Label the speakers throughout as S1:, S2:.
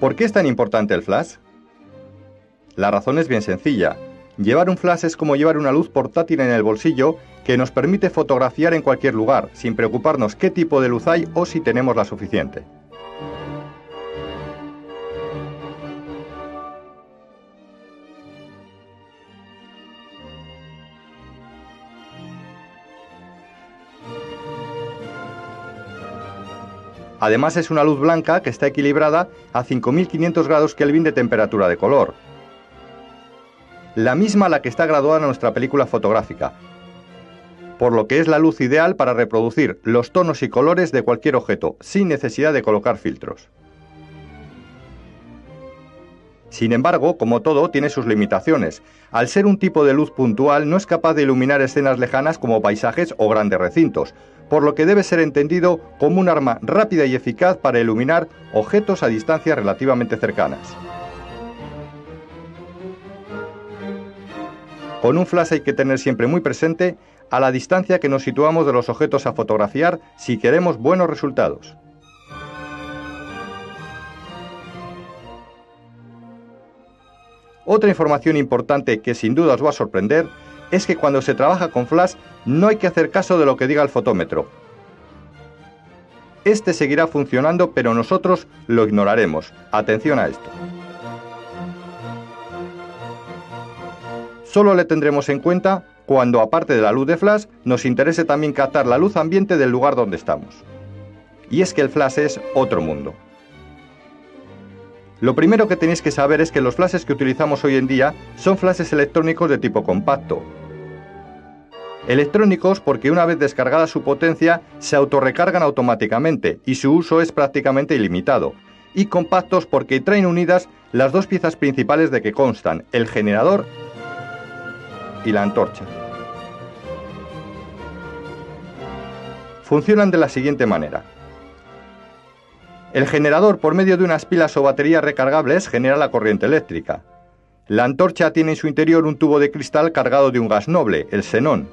S1: ¿Por qué es tan importante el flash? La razón es bien sencilla. Llevar un flash es como llevar una luz portátil en el bolsillo que nos permite fotografiar en cualquier lugar, sin preocuparnos qué tipo de luz hay o si tenemos la suficiente. Además es una luz blanca que está equilibrada a 5500 grados Kelvin de temperatura de color. La misma a la que está graduada en nuestra película fotográfica, por lo que es la luz ideal para reproducir los tonos y colores de cualquier objeto, sin necesidad de colocar filtros. Sin embargo, como todo, tiene sus limitaciones. Al ser un tipo de luz puntual, no es capaz de iluminar escenas lejanas como paisajes o grandes recintos, por lo que debe ser entendido como un arma rápida y eficaz para iluminar objetos a distancias relativamente cercanas. Con un flash hay que tener siempre muy presente a la distancia que nos situamos de los objetos a fotografiar si queremos buenos resultados. Otra información importante que sin duda os va a sorprender es que cuando se trabaja con flash no hay que hacer caso de lo que diga el fotómetro. Este seguirá funcionando, pero nosotros lo ignoraremos. Atención a esto. Solo le tendremos en cuenta cuando, aparte de la luz de flash, nos interese también captar la luz ambiente del lugar donde estamos. Y es que el flash es otro mundo. Lo primero que tenéis que saber es que los flashes que utilizamos hoy en día son flashes electrónicos de tipo compacto. Electrónicos porque una vez descargada su potencia se autorrecargan automáticamente y su uso es prácticamente ilimitado. Y compactos porque traen unidas las dos piezas principales de que constan, el generador y la antorcha. Funcionan de la siguiente manera. El generador, por medio de unas pilas o baterías recargables, genera la corriente eléctrica. La antorcha tiene en su interior un tubo de cristal cargado de un gas noble, el xenón.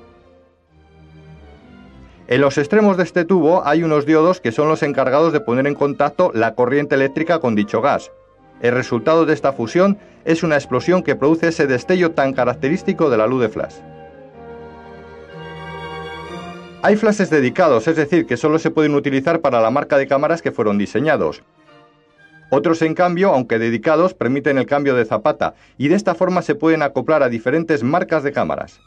S1: En los extremos de este tubo hay unos diodos que son los encargados de poner en contacto la corriente eléctrica con dicho gas. El resultado de esta fusión es una explosión que produce ese destello tan característico de la luz de flash. Hay flashes dedicados, es decir, que solo se pueden utilizar para la marca de cámaras que fueron diseñados. Otros, en cambio, aunque dedicados, permiten el cambio de zapata y de esta forma se pueden acoplar a diferentes marcas de cámaras.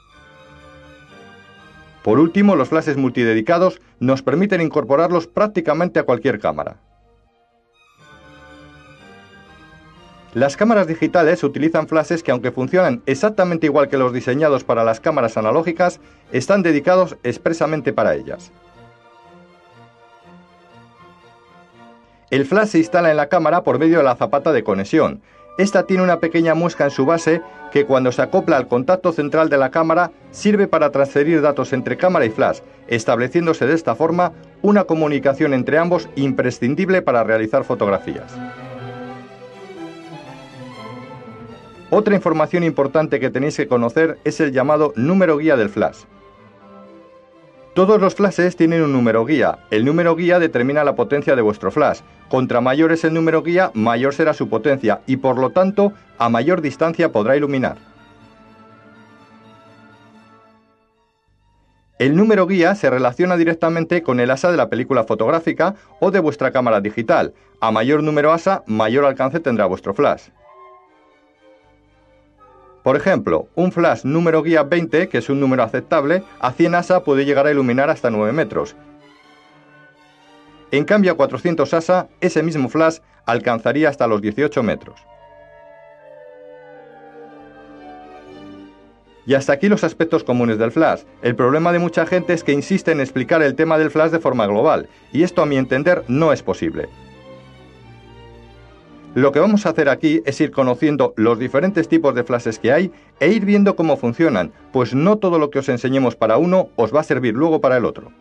S1: Por último, los flashes multidedicados nos permiten incorporarlos prácticamente a cualquier cámara. Las cámaras digitales utilizan flashes que, aunque funcionan exactamente igual que los diseñados para las cámaras analógicas, están dedicados expresamente para ellas. El flash se instala en la cámara por medio de la zapata de conexión. Esta tiene una pequeña muesca en su base que, cuando se acopla al contacto central de la cámara, sirve para transferir datos entre cámara y flash, estableciéndose de esta forma una comunicación entre ambos imprescindible para realizar fotografías. Otra información importante que tenéis que conocer es el llamado número guía del flash. Todos los flashes tienen un número guía. El número guía determina la potencia de vuestro flash. Contra mayor es el número guía, mayor será su potencia y, por lo tanto, a mayor distancia podrá iluminar. El número guía se relaciona directamente con el asa de la película fotográfica o de vuestra cámara digital. A mayor número asa, mayor alcance tendrá vuestro flash. Por ejemplo, un flash número guía 20, que es un número aceptable, a 100 asa puede llegar a iluminar hasta 9 metros. En cambio, a 400 asa, ese mismo flash alcanzaría hasta los 18 metros. Y hasta aquí los aspectos comunes del flash. El problema de mucha gente es que insiste en explicar el tema del flash de forma global, y esto, a mi entender, no es posible. Lo que vamos a hacer aquí es ir conociendo los diferentes tipos de flashes que hay e ir viendo cómo funcionan, pues no todo lo que os enseñemos para uno os va a servir luego para el otro.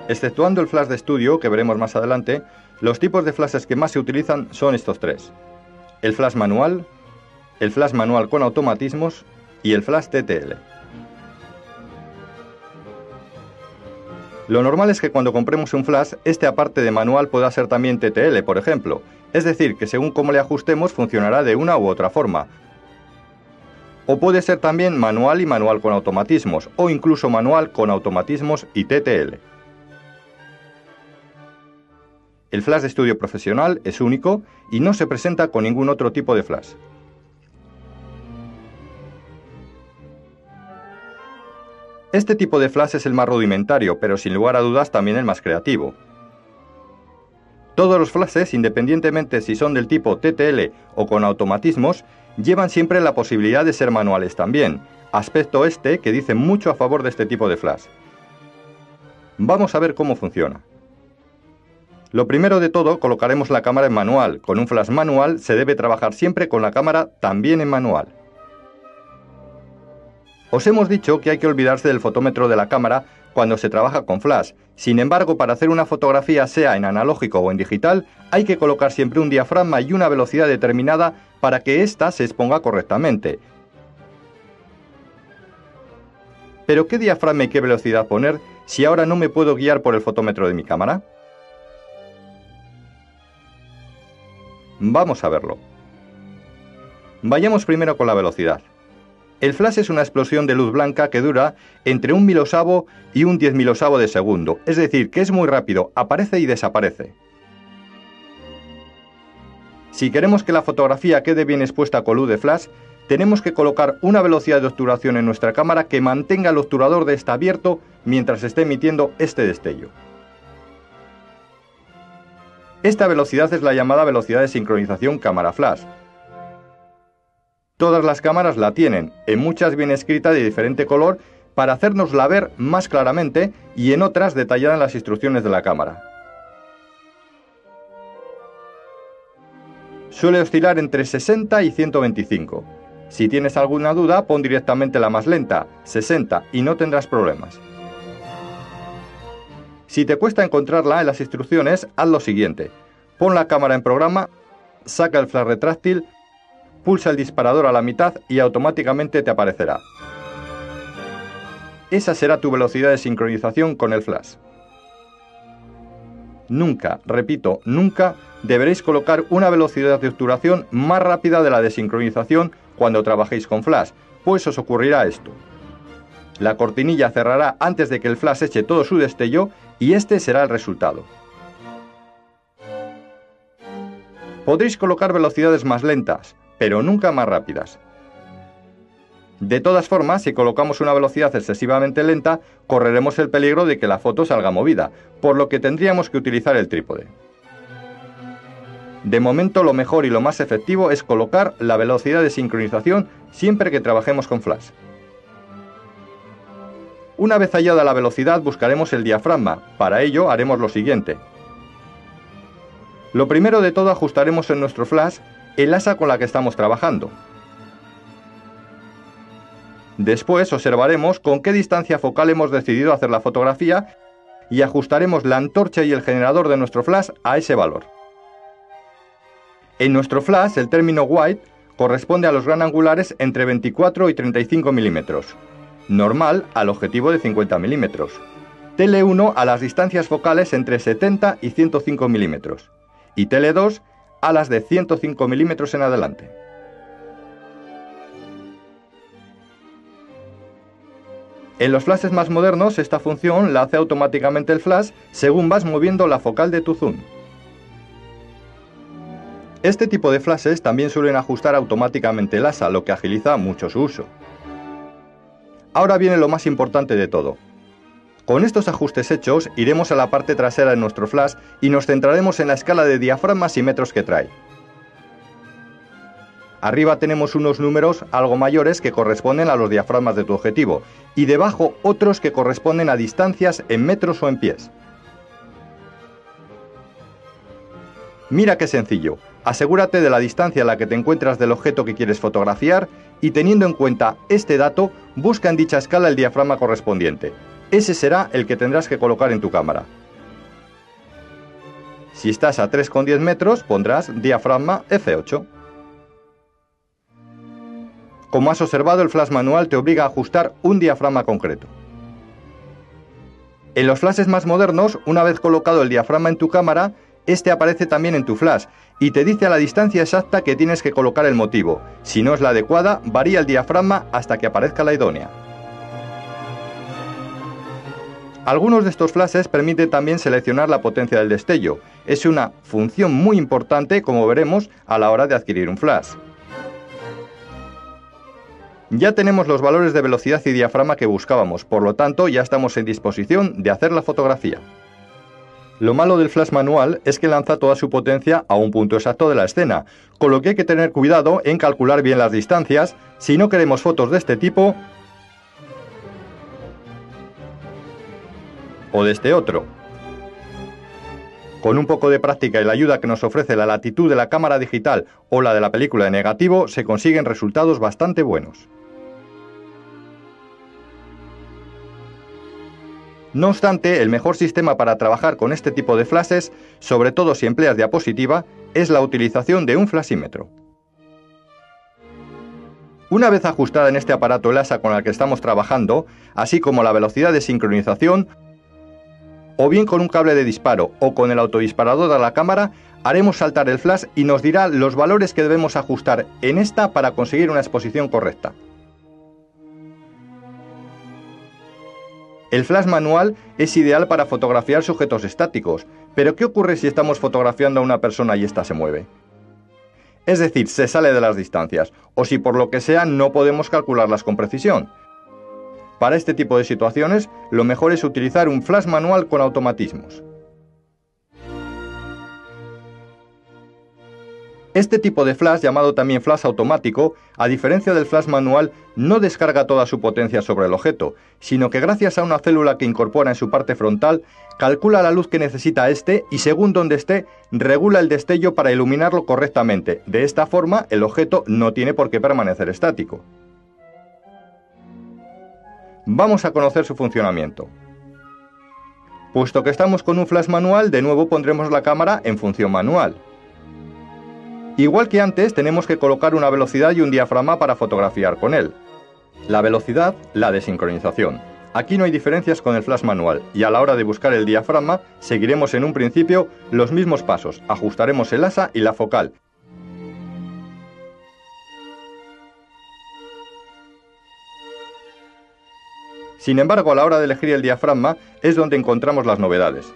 S1: Exceptuando el flash de estudio, que veremos más adelante, los tipos de flashes que más se utilizan son estos tres: el flash manual con automatismos y el flash TTL. Lo normal es que cuando compremos un flash, este aparte de manual pueda ser también TTL, por ejemplo. Es decir, que según cómo le ajustemos funcionará de una u otra forma. O puede ser también manual y manual con automatismos, o incluso manual con automatismos y TTL. El flash de estudio profesional es único y no se presenta con ningún otro tipo de flash. Este tipo de flash es el más rudimentario, pero sin lugar a dudas también el más creativo. Todos los flashes, independientemente si son del tipo TTL o con automatismos, llevan siempre la posibilidad de ser manuales también, aspecto este que dice mucho a favor de este tipo de flash. Vamos a ver cómo funciona. Lo primero de todo, colocaremos la cámara en manual. Con un flash manual se debe trabajar siempre con la cámara también en manual. Os hemos dicho que hay que olvidarse del fotómetro de la cámara cuando se trabaja con flash. Sin embargo, para hacer una fotografía, sea en analógico o en digital, hay que colocar siempre un diafragma y una velocidad determinada para que ésta se exponga correctamente. ¿Pero qué diafragma y qué velocidad poner si ahora no me puedo guiar por el fotómetro de mi cámara? Vamos a verlo. Vayamos primero con la velocidad. El flash es una explosión de luz blanca que dura entre 1 milosavo y un 10 milosavo de segundo, es decir, que es muy rápido, aparece y desaparece. Si queremos que la fotografía quede bien expuesta con luz de flash, tenemos que colocar una velocidad de obturación en nuestra cámara que mantenga el obturador de esta abierto mientras esté emitiendo este destello. Esta velocidad es la llamada velocidad de sincronización cámara flash. Todas las cámaras la tienen, en muchas viene escrita de diferente color para hacérnosla ver más claramente y en otras detallada en las instrucciones de la cámara. Suele oscilar entre 60 y 125. Si tienes alguna duda, pon directamente la más lenta, 60, y no tendrás problemas. Si te cuesta encontrarla en las instrucciones, haz lo siguiente. Pon la cámara en programa, saca el flash retráctil, pulsa el disparador a la mitad y automáticamente te aparecerá. Esa será tu velocidad de sincronización con el flash. Nunca, repito, nunca deberéis colocar una velocidad de obturación más rápida de la de sincronización cuando trabajéis con flash, pues os ocurrirá esto. La cortinilla cerrará antes de que el flash eche todo su destello y este será el resultado. Podréis colocar velocidades más lentas, pero nunca más rápidas. De todas formas, si colocamos una velocidad excesivamente lenta, correremos el peligro de que la foto salga movida, por lo que tendríamos que utilizar el trípode. De momento, lo mejor y lo más efectivo es colocar la velocidad de sincronización siempre que trabajemos con flash. Una vez hallada la velocidad, buscaremos el diafragma. Para ello, haremos lo siguiente. Lo primero de todo, ajustaremos en nuestro flash el asa con la que estamos trabajando. Después observaremos con qué distancia focal hemos decidido hacer la fotografía y ajustaremos la antorcha y el generador de nuestro flash a ese valor. En nuestro flash, el término wide corresponde a los gran angulares entre 24 y 35 milímetros, normal al objetivo de 50 milímetros, Tele1 a las distancias focales entre 70 y 105 milímetros y Tele2 a las de 105 milímetros en adelante. En los flashes más modernos, esta función la hace automáticamente el flash según vas moviendo la focal de tu zoom. Este tipo de flashes también suelen ajustar automáticamente el asa, lo que agiliza mucho su uso. Ahora viene lo más importante de todo. Con estos ajustes hechos, iremos a la parte trasera de nuestro flash y nos centraremos en la escala de diafragmas y metros que trae. Arriba tenemos unos números algo mayores que corresponden a los diafragmas de tu objetivo y debajo otros que corresponden a distancias en metros o en pies. Mira qué sencillo. Asegúrate de la distancia a la que te encuentras del objeto que quieres fotografiar y teniendo en cuenta este dato, busca en dicha escala el diafragma correspondiente. Ese será el que tendrás que colocar en tu cámara. Si estás a 3,10 metros, pondrás diafragma F8. Como has observado, el flash manual te obliga a ajustar un diafragma concreto. En los flashes más modernos, una vez colocado el diafragma en tu cámara, este aparece también en tu flash y te dice a la distancia exacta que tienes que colocar el motivo. Si no es la adecuada, varía el diafragma hasta que aparezca la idónea. Algunos de estos flashes permiten también seleccionar la potencia del destello. Es una función muy importante, como veremos, a la hora de adquirir un flash. Ya tenemos los valores de velocidad y diafragma que buscábamos, por lo tanto ya estamos en disposición de hacer la fotografía. Lo malo del flash manual es que lanza toda su potencia a un punto exacto de la escena, con lo que hay que tener cuidado en calcular bien las distancias si no queremos fotos de este tipo o de este otro. Con un poco de práctica y la ayuda que nos ofrece la latitud de la cámara digital o la de la película de negativo, se consiguen resultados bastante buenos. No obstante, el mejor sistema para trabajar con este tipo de flashes, sobre todo si empleas diapositiva, es la utilización de un flashímetro. Una vez ajustada en este aparato el asa con el que estamos trabajando, así como la velocidad de sincronización, o bien con un cable de disparo o con el autodisparador de la cámara, haremos saltar el flash y nos dirá los valores que debemos ajustar en esta para conseguir una exposición correcta. El flash manual es ideal para fotografiar sujetos estáticos, pero ¿qué ocurre si estamos fotografiando a una persona y ésta se mueve? Es decir, se sale de las distancias, o si por lo que sea no podemos calcularlas con precisión. Para este tipo de situaciones, lo mejor es utilizar un flash manual con automatismos. Este tipo de flash, llamado también flash automático, a diferencia del flash manual, no descarga toda su potencia sobre el objeto, sino que gracias a una célula que incorpora en su parte frontal, calcula la luz que necesita este y según donde esté, regula el destello para iluminarlo correctamente. De esta forma, el objeto no tiene por qué permanecer estático. Vamos a conocer su funcionamiento. Puesto que estamos con un flash manual, de nuevo pondremos la cámara en función manual. Igual que antes, tenemos que colocar una velocidad y un diafragma para fotografiar con él. La velocidad, la de sincronización. Aquí no hay diferencias con el flash manual, y a la hora de buscar el diafragma, seguiremos en un principio los mismos pasos. Ajustaremos el asa y la focal. Sin embargo, a la hora de elegir el diafragma, es donde encontramos las novedades.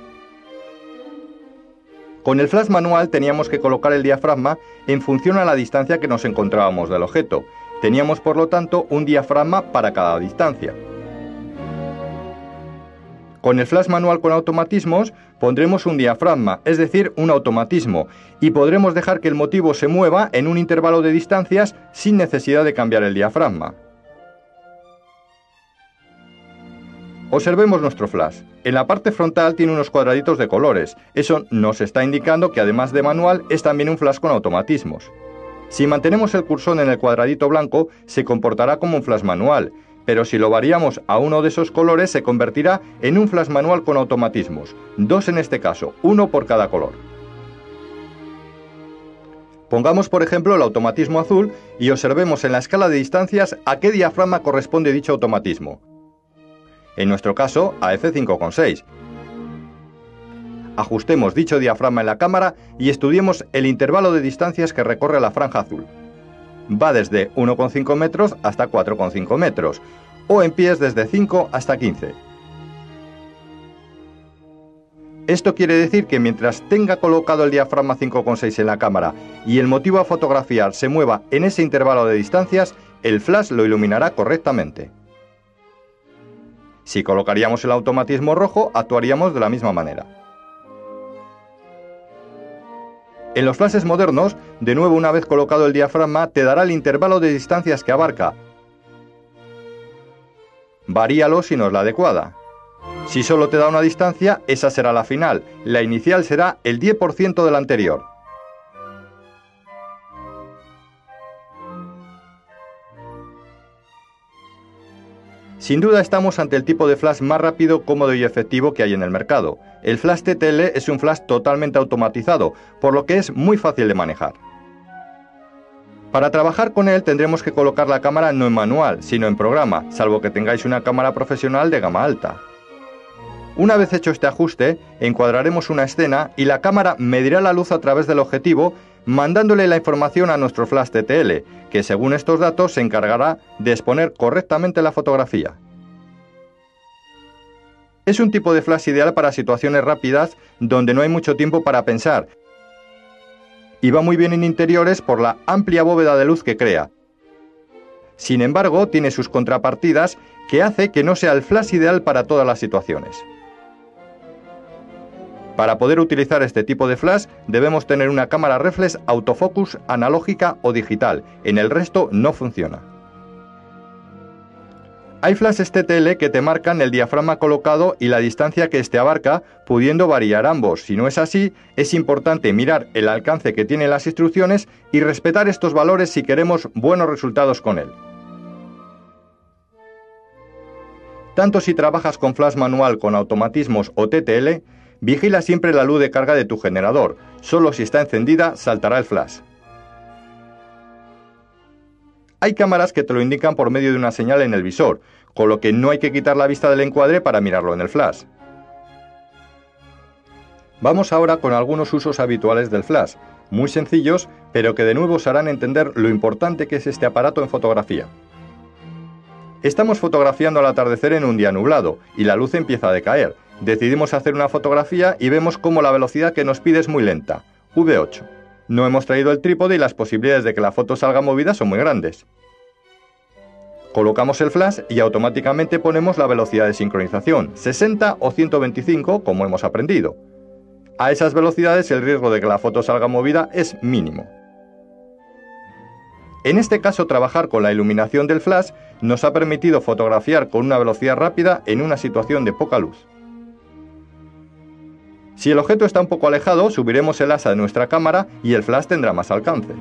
S1: Con el flash manual teníamos que colocar el diafragma en función a la distancia que nos encontrábamos del objeto. Teníamos, por lo tanto, un diafragma para cada distancia. Con el flash manual con automatismos pondremos un diafragma, es decir, un automatismo, y podremos dejar que el motivo se mueva en un intervalo de distancias sin necesidad de cambiar el diafragma. Observemos nuestro flash. En la parte frontal tiene unos cuadraditos de colores. Eso nos está indicando que además de manual es también un flash con automatismos. Si mantenemos el cursor en el cuadradito blanco, se comportará como un flash manual, pero si lo variamos a uno de esos colores se convertirá en un flash manual con automatismos. 2 en este caso, 1 por cada color. Pongamos por ejemplo el automatismo azul y observemos en la escala de distancias a qué diafragma corresponde dicho automatismo. En nuestro caso, a F5,6. Ajustemos dicho diafragma en la cámara y estudiemos el intervalo de distancias que recorre la franja azul. Va desde 1,5 metros hasta 4,5 metros, o en pies desde 5 hasta 15. Esto quiere decir que mientras tenga colocado el diafragma 5,6 en la cámara y el motivo a fotografiar se mueva en ese intervalo de distancias, el flash lo iluminará correctamente. Si colocaríamos el automatismo rojo, actuaríamos de la misma manera. En los flashes modernos, de nuevo una vez colocado el diafragma, te dará el intervalo de distancias que abarca. Varíalo si no es la adecuada. Si solo te da una distancia, esa será la final. La inicial será el 10% de la anterior. Sin duda estamos ante el tipo de flash más rápido, cómodo y efectivo que hay en el mercado. El flash TTL es un flash totalmente automatizado, por lo que es muy fácil de manejar. Para trabajar con él tendremos que colocar la cámara no en manual, sino en programa, salvo que tengáis una cámara profesional de gama alta. Una vez hecho este ajuste, encuadraremos una escena y la cámara medirá la luz a través del objetivo, mandándole la información a nuestro flash TTL, que según estos datos se encargará de exponer correctamente la fotografía. Es un tipo de flash ideal para situaciones rápidas donde no hay mucho tiempo para pensar y va muy bien en interiores por la amplia bóveda de luz que crea. Sin embargo, tiene sus contrapartidas que hace que no sea el flash ideal para todas las situaciones. Para poder utilizar este tipo de flash debemos tener una cámara reflex autofocus analógica o digital, en el resto no funciona. Hay flashes TTL que te marcan el diafragma colocado y la distancia que éste abarca, pudiendo variar ambos. Si no es así, es importante mirar el alcance que tienen las instrucciones y respetar estos valores si queremos buenos resultados con él. Tanto si trabajas con flash manual con automatismos o TTL, vigila siempre la luz de carga de tu generador. Solo si está encendida saltará el flash. Hay cámaras que te lo indican por medio de una señal en el visor, con lo que no hay que quitar la vista del encuadre para mirarlo en el flash. Vamos ahora con algunos usos habituales del flash, muy sencillos, pero que de nuevo os harán entender lo importante que es este aparato en fotografía. Estamos fotografiando al atardecer en un día nublado y la luz empieza a decaer. Decidimos hacer una fotografía y vemos cómo la velocidad que nos pide es muy lenta, V8. No hemos traído el trípode y las posibilidades de que la foto salga movida son muy grandes. Colocamos el flash y automáticamente ponemos la velocidad de sincronización, 60 o 125 como hemos aprendido. A esas velocidades el riesgo de que la foto salga movida es mínimo. En este caso, trabajar con la iluminación del flash nos ha permitido fotografiar con una velocidad rápida en una situación de poca luz. Si el objeto está un poco alejado, subiremos el asa de nuestra cámara y el flash tendrá más alcance.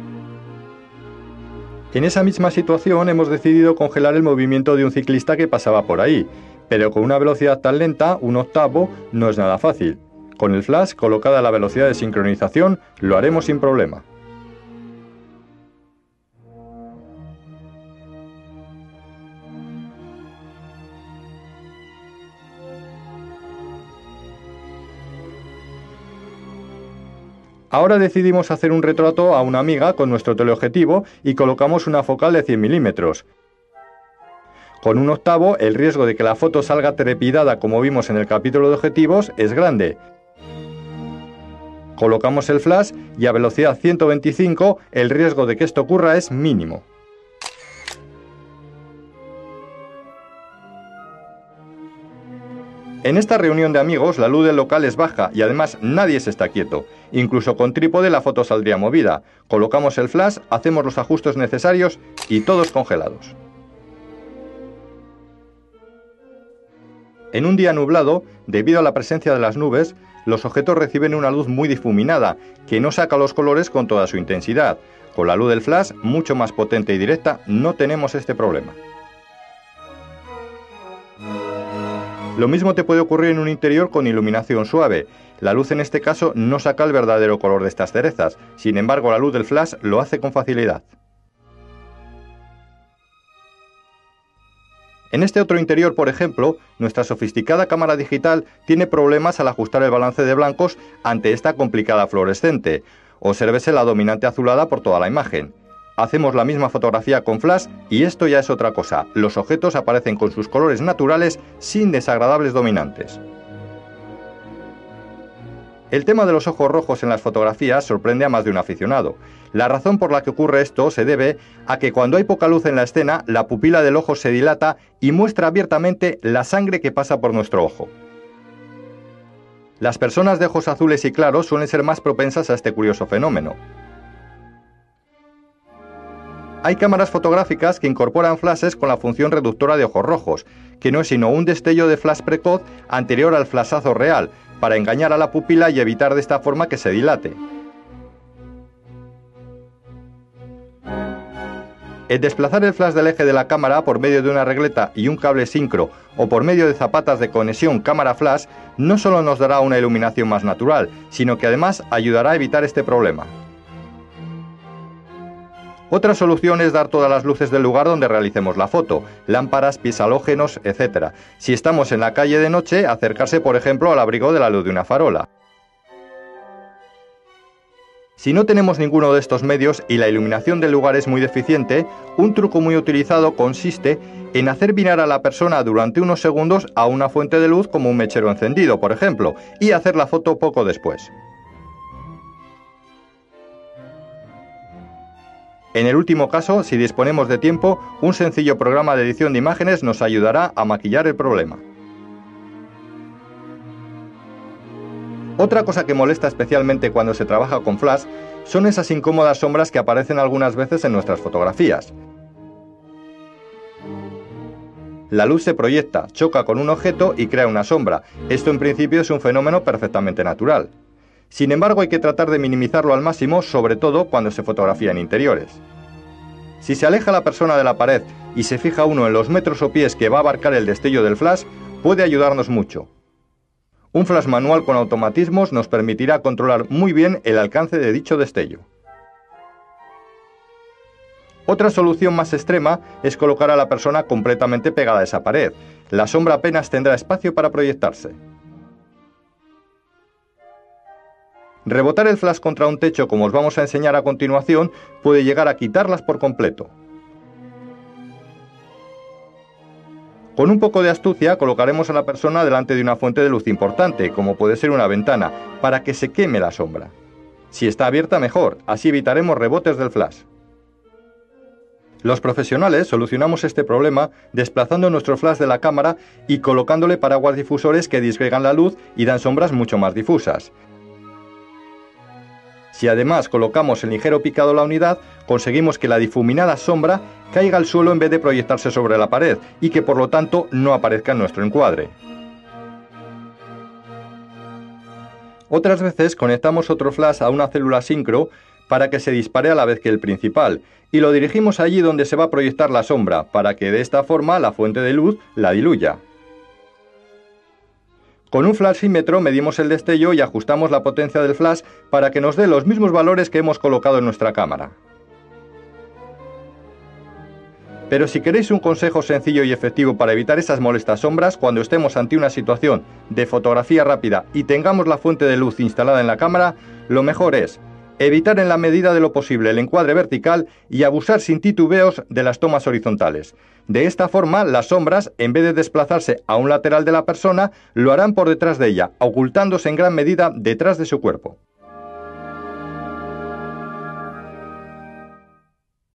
S1: En esa misma situación hemos decidido congelar el movimiento de un ciclista que pasaba por ahí, pero con una velocidad tan lenta, 1/8, no es nada fácil. Con el flash colocada a la velocidad de sincronización, lo haremos sin problema. Ahora decidimos hacer un retrato a una amiga con nuestro teleobjetivo y colocamos una focal de 100 milímetros. Con 1/8, el riesgo de que la foto salga trepidada como vimos en el capítulo de objetivos es grande. Colocamos el flash y a velocidad 125 el riesgo de que esto ocurra es mínimo. En esta reunión de amigos la luz del local es baja y además nadie se está quieto. Incluso con trípode la foto saldría movida. Colocamos el flash, hacemos los ajustes necesarios y todos congelados. En un día nublado, debido a la presencia de las nubes, los objetos reciben una luz muy difuminada, que no saca los colores con toda su intensidad. Con la luz del flash, mucho más potente y directa, no tenemos este problema. Lo mismo te puede ocurrir en un interior con iluminación suave. La luz en este caso no saca el verdadero color de estas cerezas, sin embargo la luz del flash lo hace con facilidad. En este otro interior, por ejemplo, nuestra sofisticada cámara digital tiene problemas al ajustar el balance de blancos ante esta complicada fluorescente. Obsérvese la dominante azulada por toda la imagen. Hacemos la misma fotografía con flash y esto ya es otra cosa. Los objetos aparecen con sus colores naturales sin desagradables dominantes. El tema de los ojos rojos en las fotografías sorprende a más de un aficionado. La razón por la que ocurre esto se debe a que cuando hay poca luz en la escena, la pupila del ojo se dilata y muestra abiertamente la sangre que pasa por nuestro ojo. Las personas de ojos azules y claros suelen ser más propensas a este curioso fenómeno. Hay cámaras fotográficas que incorporan flashes con la función reductora de ojos rojos, que no es sino un destello de flash precoz anterior al flashazo real, para engañar a la pupila y evitar de esta forma que se dilate. El desplazar el flash del eje de la cámara por medio de una regleta y un cable sincro o por medio de zapatas de conexión cámara-flash no solo nos dará una iluminación más natural, sino que además ayudará a evitar este problema. Otra solución es dar todas las luces del lugar donde realicemos la foto, lámparas, pies halógenos, etc. Si estamos en la calle de noche, acercarse por ejemplo al abrigo de la luz de una farola. Si no tenemos ninguno de estos medios y la iluminación del lugar es muy deficiente, un truco muy utilizado consiste en hacer mirar a la persona durante unos segundos a una fuente de luz como un mechero encendido, por ejemplo, y hacer la foto poco después. En el último caso, si disponemos de tiempo, un sencillo programa de edición de imágenes nos ayudará a maquillar el problema. Otra cosa que molesta especialmente cuando se trabaja con flash son esas incómodas sombras que aparecen algunas veces en nuestras fotografías. La luz se proyecta, choca con un objeto y crea una sombra. Esto en principio es un fenómeno perfectamente natural. Sin embargo, hay que tratar de minimizarlo al máximo, sobre todo cuando se fotografía en interiores. Si se aleja la persona de la pared y se fija uno en los metros o pies que va a abarcar el destello del flash, puede ayudarnos mucho. Un flash manual con automatismos nos permitirá controlar muy bien el alcance de dicho destello. Otra solución más extrema es colocar a la persona completamente pegada a esa pared. La sombra apenas tendrá espacio para proyectarse. Rebotar el flash contra un techo, como os vamos a enseñar a continuación, puede llegar a quitarlas por completo. Con un poco de astucia colocaremos a la persona delante de una fuente de luz importante, como puede ser una ventana, para que se queme la sombra. Si está abierta, mejor, así evitaremos rebotes del flash. Los profesionales solucionamos este problema desplazando nuestro flash de la cámara y colocándole paraguas difusores que disgregan la luz y dan sombras mucho más difusas. Si además colocamos el ligero picado a la unidad, conseguimos que la difuminada sombra caiga al suelo en vez de proyectarse sobre la pared y que por lo tanto no aparezca en nuestro encuadre. Otras veces conectamos otro flash a una célula sincro para que se dispare a la vez que el principal y lo dirigimos allí donde se va a proyectar la sombra para que de esta forma la fuente de luz la diluya. Con un flashímetro medimos el destello y ajustamos la potencia del flash para que nos dé los mismos valores que hemos colocado en nuestra cámara. Pero si queréis un consejo sencillo y efectivo para evitar esas molestas sombras cuando estemos ante una situación de fotografía rápida y tengamos la fuente de luz instalada en la cámara, lo mejor es evitar en la medida de lo posible el encuadre vertical y abusar sin titubeos de las tomas horizontales. De esta forma, las sombras, en vez de desplazarse a un lateral de la persona, lo harán por detrás de ella, ocultándose en gran medida detrás de su cuerpo.